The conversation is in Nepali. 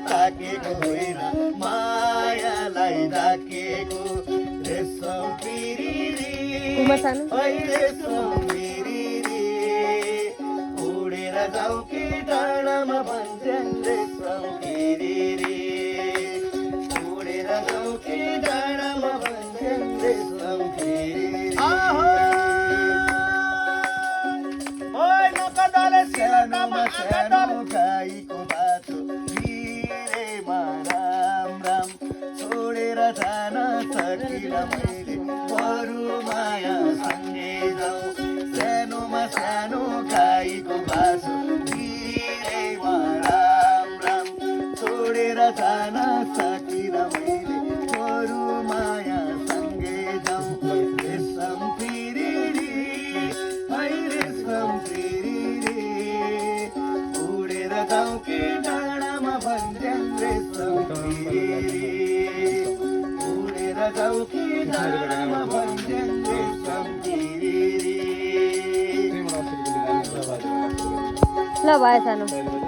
ताकेको होइन मायालाई ढाकेको रेशम पिरिरी रेशम पिरिरी उडेर जाऊ कि डाँडामा भन्छन् रेशम पिरिरी उडेर जाऊ कि डाँडामा भन्छन् रेशम पिरिरी सानो गाईको बाटो भिरेमा राम राम छोडेर जान सकिन मैले बरु माया सँगै जाउँ सानोमा सानो गाईको बाटो भिरेमा राम राम छोडेर जान सकिन मैले बरु माया सँगै जाउँ रेशम पिरिरी रेशम पिरिरी उडेर जाउँ कि डाँडामा भन्छन् रेशम पिरिरी उडेर जाउँ कि डाँडामा भन्छन् रेशम पिरिरी ल भयो सानो